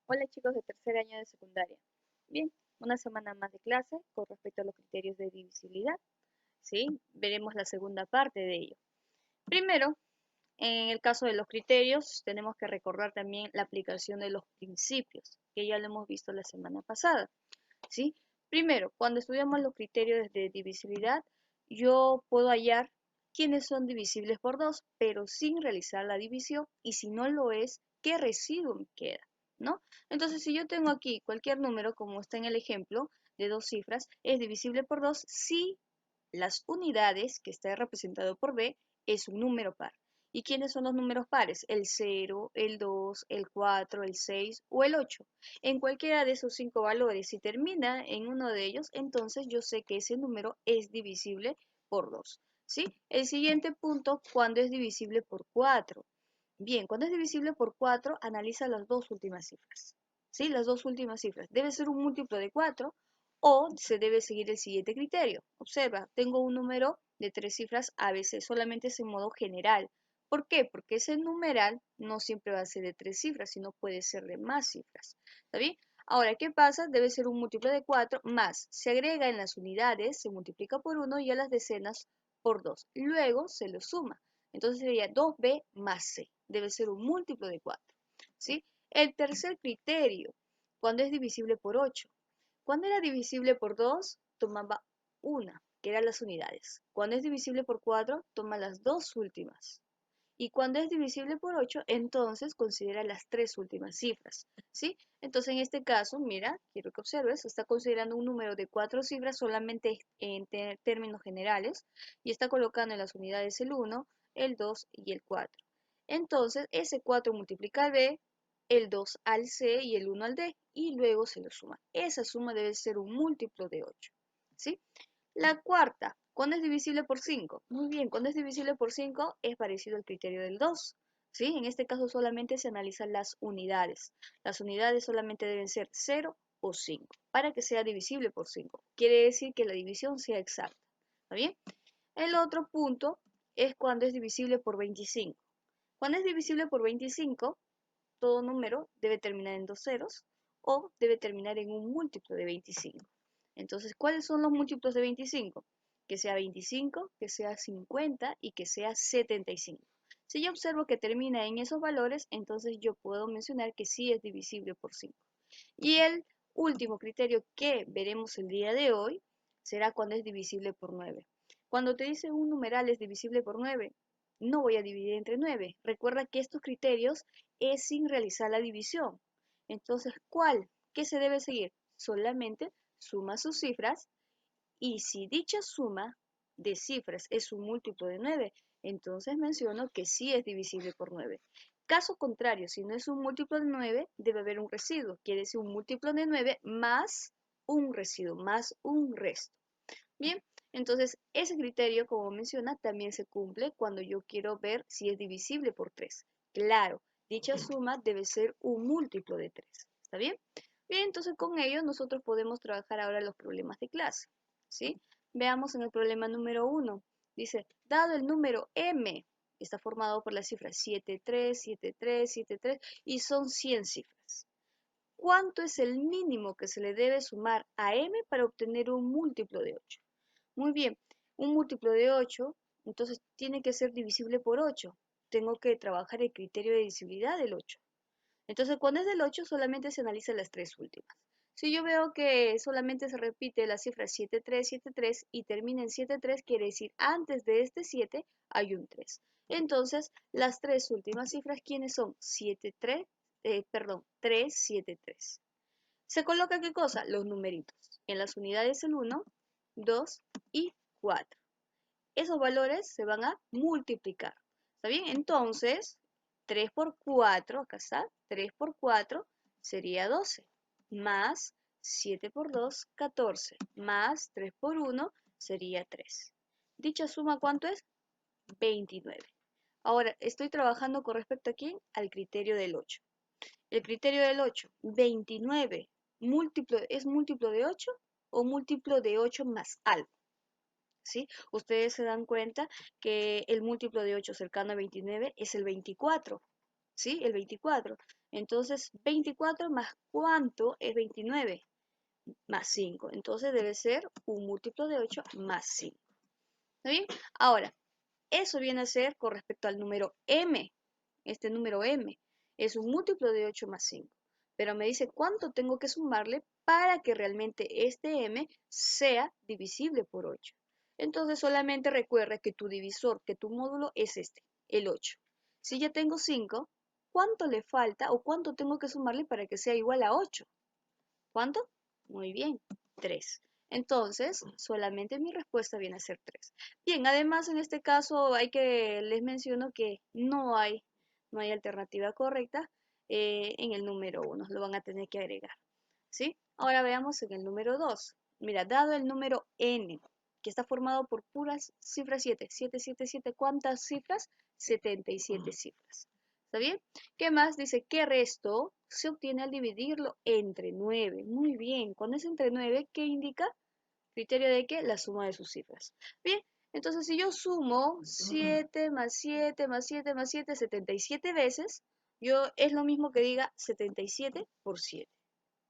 Hola chicos de tercer año de secundaria. Bien, una semana más de clase con respecto a los criterios de divisibilidad. ¿Sí? Veremos la segunda parte de ello. Primero, en el caso de los criterios, tenemos que recordar también la aplicación de los principios, que ya lo hemos visto la semana pasada. ¿Sí? Primero, cuando estudiamos los criterios de divisibilidad, yo puedo hallar quiénes son divisibles por 2, pero sin realizar la división, y si no lo es, ¿qué residuo me queda? ¿No? Entonces, si yo tengo aquí cualquier número, como está en el ejemplo de dos cifras, es divisible por 2 si las unidades, que está representado por B, es un número par. ¿Y quiénes son los números pares? El 0, el 2, el 4, el 6 o el 8. En cualquiera de esos 5 valores, si termina en uno de ellos, entonces yo sé que ese número es divisible por 2. ¿Sí? El siguiente punto, cuando es divisible por 4. Bien, cuando es divisible por 4, analiza las dos últimas cifras. ¿Sí? Las dos últimas cifras. Debe ser un múltiplo de 4 o se debe seguir el siguiente criterio. Observa, tengo un número de 3 cifras ABC, solamente es en modo general. ¿Por qué? Porque ese numeral no siempre va a ser de 3 cifras, sino puede ser de más cifras. ¿Está bien? Ahora, ¿qué pasa? Debe ser un múltiplo de 4 más. Se agrega en las unidades, se multiplica por 1 y a las decenas por 2. Luego se lo suma. Entonces sería 2b más c. Debe ser un múltiplo de 4. ¿Sí? El tercer criterio, cuando es divisible por 8. Cuando era divisible por 2, tomaba una, que eran las unidades. Cuando es divisible por 4, toma las dos últimas. Y cuando es divisible por 8, entonces considera las tres últimas cifras. ¿Sí? Entonces, en este caso, mira, quiero que observes, está considerando un número de 4 cifras solamente en términos generales y está colocando en las unidades el 1, el 2 y el 4. Entonces, ese 4 multiplica al B, el 2 al C y el 1 al D, y luego se lo suma. Esa suma debe ser un múltiplo de 8. ¿Sí? La cuarta, ¿cuándo es divisible por 5? Muy bien, cuando es divisible por 5 es parecido al criterio del 2. ¿Sí? En este caso solamente se analizan las unidades. Las unidades solamente deben ser 0 o 5 para que sea divisible por 5. Quiere decir que la división sea exacta. ¿Está bien? El otro punto es cuando es divisible por 25. Cuando es divisible por 25, todo número debe terminar en dos ceros o debe terminar en un múltiplo de 25. Entonces, ¿cuáles son los múltiplos de 25? Que sea 25, que sea 50 y que sea 75. Si yo observo que termina en esos valores, entonces yo puedo mencionar que sí es divisible por 5. Y el último criterio que veremos el día de hoy será cuando es divisible por 9. Cuando te dice un numeral es divisible por 9, no voy a dividir entre 9. Recuerda que estos criterios es sin realizar la división. Entonces, ¿cuál? ¿Qué se debe seguir? Solamente suma sus cifras y si dicha suma de cifras es un múltiplo de 9, entonces menciono que sí es divisible por 9. Caso contrario, si no es un múltiplo de 9, debe haber un residuo. Quiere decir un múltiplo de 9 más un residuo, más un resto. Bien, entonces ese criterio, como menciona, también se cumple cuando yo quiero ver si es divisible por 3. Claro, dicha suma debe ser un múltiplo de 3. ¿Está bien? Bien, entonces con ello nosotros podemos trabajar ahora los problemas de clase. ¿Sí? Veamos en el problema número 1. Dice, dado el número m, está formado por las cifras 7, 3, 7, 3, 7, 3 y son 100 cifras. ¿Cuánto es el mínimo que se le debe sumar a m para obtener un múltiplo de 8? Muy bien, un múltiplo de 8, entonces tiene que ser divisible por 8. Tengo que trabajar el criterio de divisibilidad del 8. Entonces, cuando es del 8, solamente se analizan las tres últimas. Si yo veo que solamente se repite la cifra 73, 73 y termina en 73, quiere decir antes de este 7 hay un 3. Entonces, las tres últimas cifras, ¿quiénes son? 73, 373. Se coloca ¿qué cosa? Los numeritos. En las unidades el 1, 2 y 4. Esos valores se van a multiplicar. ¿Está bien? Entonces, 3 por 4, acá está, 3 por 4 sería 12, más 7 por 2, 14, más 3 por 1 sería 3. Dicha suma, ¿cuánto es? 29. Ahora, estoy trabajando con respecto a quién? Al criterio del 8. El criterio del 8, 29, ¿es múltiplo de 8 o múltiplo de 8 más algo? ¿Sí? Ustedes se dan cuenta que el múltiplo de 8 cercano a 29 es el 24, ¿sí? El 24. Entonces, 24 más ¿cuánto es 29? Más 5. Entonces debe ser un múltiplo de 8 más 5. ¿Está bien? Ahora, eso viene a ser con respecto al número m. Este número m es un múltiplo de 8 más 5. Pero me dice cuánto tengo que sumarle para que realmente este m sea divisible por 8. Entonces solamente recuerda que tu divisor, que tu módulo es este, el 8. Si ya tengo 5, ¿cuánto le falta o cuánto tengo que sumarle para que sea igual a 8? ¿Cuánto? Muy bien, 3. Entonces, solamente mi respuesta viene a ser 3. Bien, además en este caso les menciono que no hay alternativa correcta en el número 1, lo van a tener que agregar. ¿Sí? Ahora veamos en el número 2. Mira, dado el número n, que está formado por puras cifras 7, 7, 7, 7, ¿cuántas cifras? 77 cifras. ¿Está bien? ¿Qué más? Dice, ¿qué resto se obtiene al dividirlo entre 9? Muy bien, cuando es entre 9, ¿qué indica? Criterio de que la suma de sus cifras. Bien, entonces si yo sumo 7 más 7 más 7 más 7, 77 veces, es lo mismo que diga 77 por 7.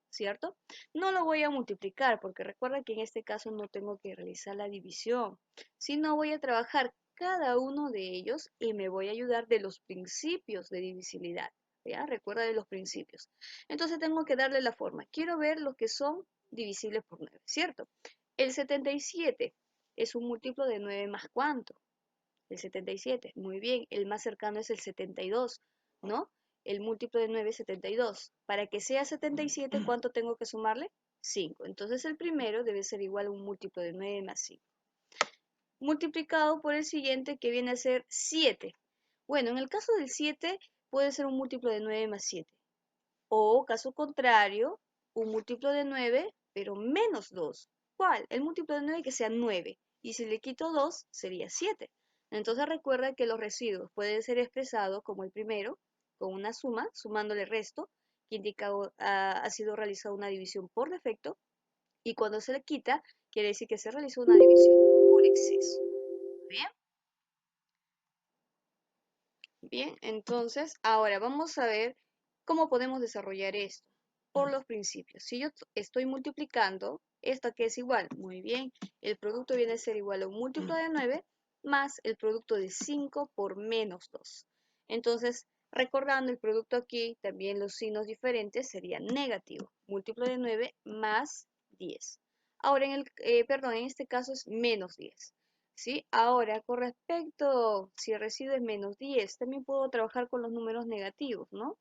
¿Cierto? No lo voy a multiplicar porque recuerda que en este caso no tengo que realizar la división, sino voy a trabajar cada uno de ellos y me voy a ayudar de los principios de divisibilidad. ¿Ya? Recuerda de los principios. Entonces tengo que darle la forma. Quiero ver los que son divisibles por 9, ¿cierto? El 77 es un múltiplo de 9 más ¿cuánto? El 77. Muy bien, el más cercano es el 72, ¿no? El múltiplo de 9 es 72. Para que sea 77, ¿cuánto tengo que sumarle? 5. Entonces el primero debe ser igual a un múltiplo de 9 más 5. Multiplicado por el siguiente que viene a ser 7. Bueno, en el caso del 7 puede ser un múltiplo de 9 más 7. O, caso contrario, un múltiplo de 9, pero menos 2. ¿Cuál? El múltiplo de 9 que sea 9. Y si le quito 2, sería 7. Entonces recuerda que los residuos pueden ser expresados como el primero, con una suma, sumándole resto, que indica ha sido realizada una división por defecto. Y cuando se le quita, quiere decir que se realizó una división por exceso. ¿Bien? Bien, entonces ahora vamos a ver cómo podemos desarrollar esto por los principios. Si yo estoy multiplicando, ¿esto qué es igual? Muy bien, el producto viene a ser igual a un múltiplo de 9 más el producto de 5 por menos 2. Entonces, recordando el producto aquí, también los signos diferentes serían negativo. Múltiplo de 9 más 10. Ahora, en este caso es menos 10. ¿Sí? Ahora, con respecto, si el residuo es menos 10, también puedo trabajar con los números negativos, ¿no?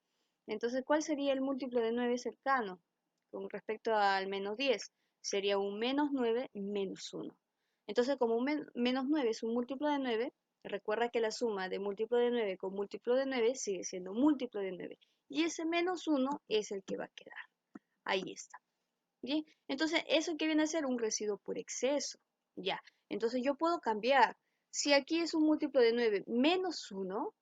Entonces, ¿cuál sería el múltiplo de 9 cercano con respecto al menos 10? Sería un menos 9 menos 1. Entonces, como menos 9 es un múltiplo de 9, recuerda que la suma de múltiplo de 9 con múltiplo de 9 sigue siendo múltiplo de 9. Y ese menos 1 es el que va a quedar. Ahí está. Bien, entonces eso que viene a ser un residuo por exceso. Ya, entonces yo puedo cambiar. Si aquí es un múltiplo de 9 menos 1,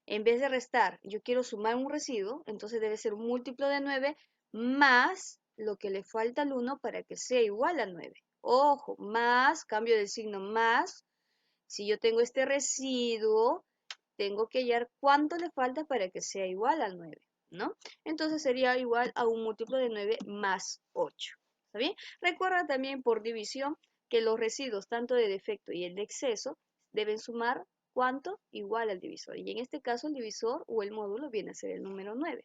en vez de restar, yo quiero sumar un residuo, entonces debe ser un múltiplo de 9 más lo que le falta al 1 para que sea igual a 9. Ojo, más, cambio del signo más. Si yo tengo este residuo, tengo que hallar cuánto le falta para que sea igual al 9, ¿no? Entonces sería igual a un múltiplo de 9 más 8. ¿Está bien? Recuerda también por división que los residuos, tanto de defecto y el de exceso, deben sumar ¿cuánto? Igual al divisor. Y en este caso el divisor o el módulo viene a ser el número 9.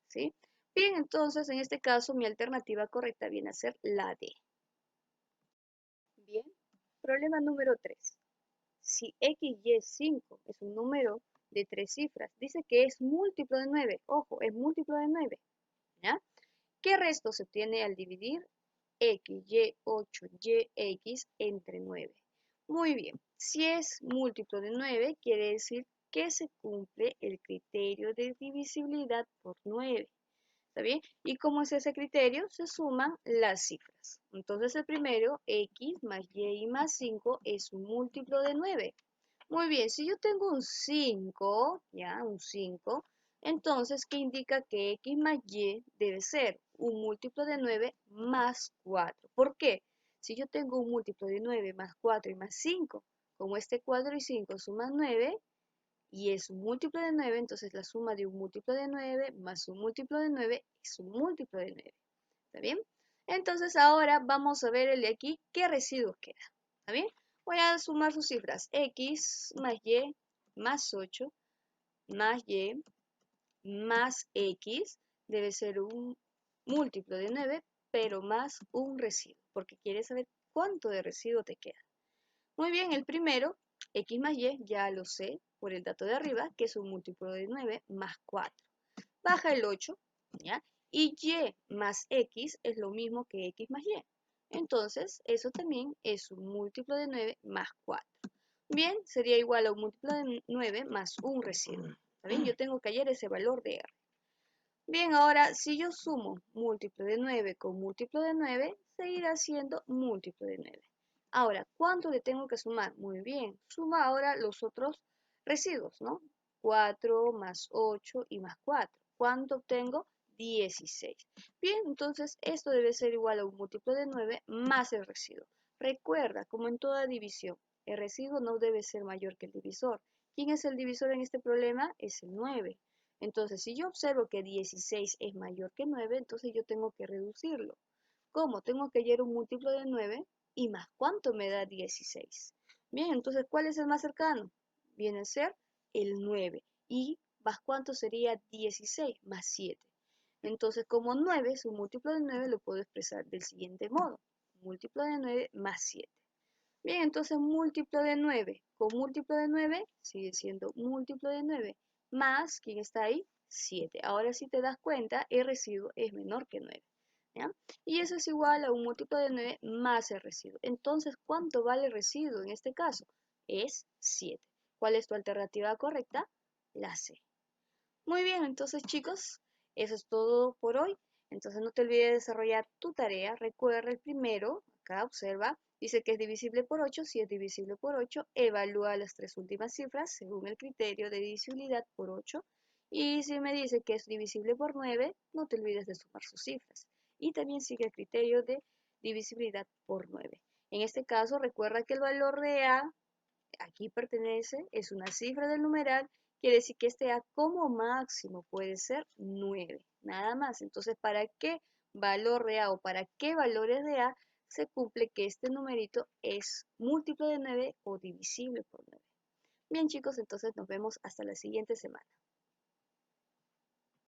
¿Sí? Bien, entonces en este caso mi alternativa correcta viene a ser la D. Bien, problema número 3. Si XY5 es un número de 3 cifras, dice que es múltiplo de 9. Ojo, es múltiplo de 9. ¿Ya? ¿Qué resto se obtiene al dividir X, Y, 8, Y, X entre 9? Muy bien, si es múltiplo de 9, quiere decir que se cumple el criterio de divisibilidad por 9. ¿Está bien? ¿Y cómo es ese criterio? Se suman las cifras. Entonces el primero, X más Y más 5 es un múltiplo de 9. Muy bien, si yo tengo un 5, ya, un 5, entonces, ¿qué indica que X más Y debe ser un múltiplo de 9 más 4? ¿Por qué? Si yo tengo un múltiplo de 9 más 4 y más 5, como este 4 y 5 suman 9, y es un múltiplo de 9, entonces la suma de un múltiplo de 9 más un múltiplo de 9 es un múltiplo de 9. ¿Está bien? Entonces ahora vamos a ver el de aquí, ¿qué residuos queda? ¿Está bien? Voy a sumar sus cifras, x más y más 8 más y más x debe ser un múltiplo de 9, pero más un residuo, porque quieres saber cuánto de residuo te queda. Muy bien, el primero, x más y, ya lo sé por el dato de arriba, que es un múltiplo de 9 más 4. Baja el 8, ¿ya? Y y más x es lo mismo que x más y. Entonces, eso también es un múltiplo de 9 más 4. Bien, sería igual a un múltiplo de 9 más un residuo. ¿Está bien? Yo tengo que hallar ese valor de R. Bien, ahora, si yo sumo múltiplo de 9 con múltiplo de 9, seguirá siendo múltiplo de 9. Ahora, ¿cuánto le tengo que sumar? Muy bien, suma ahora los otros residuos, ¿no? 4 más 8 y más 4. ¿Cuánto obtengo? 16. Bien, entonces esto debe ser igual a un múltiplo de 9 más el residuo. Recuerda, como en toda división, el residuo no debe ser mayor que el divisor. ¿Quién es el divisor en este problema? Es el 9. Entonces, si yo observo que 16 es mayor que 9, entonces yo tengo que reducirlo. ¿Cómo? Tengo que hallar un múltiplo de 9 y más cuánto me da 16. Bien, entonces, ¿cuál es el más cercano? Viene a ser el 9. ¿Y más cuánto sería 16? Más 7. Entonces, como 9 es un múltiplo de 9, lo puedo expresar del siguiente modo. Múltiplo de 9 más 7. Bien, entonces múltiplo de 9 con múltiplo de 9 sigue siendo múltiplo de 9 más, ¿quién está ahí? 7. Ahora si te das cuenta, el residuo es menor que 9. ¿Ya? Y eso es igual a un múltiplo de 9 más el residuo. Entonces, ¿cuánto vale el residuo en este caso? Es 7. ¿Cuál es tu alternativa correcta? La C. Muy bien, entonces chicos, eso es todo por hoy. Entonces no te olvides de desarrollar tu tarea. Recuerda el primero, acá observa, dice que es divisible por 8. Si es divisible por 8, evalúa las tres últimas cifras según el criterio de divisibilidad por 8. Y si me dice que es divisible por 9, no te olvides de sumar sus cifras. Y también sigue el criterio de divisibilidad por 9. En este caso, recuerda que el valor de A aquí pertenece, es una cifra del numeral, quiere decir que este A como máximo puede ser 9, nada más. Entonces, ¿para qué valor de A o para qué valores de A se cumple que este numerito es múltiplo de 9 o divisible por 9? Bien chicos, entonces nos vemos hasta la siguiente semana.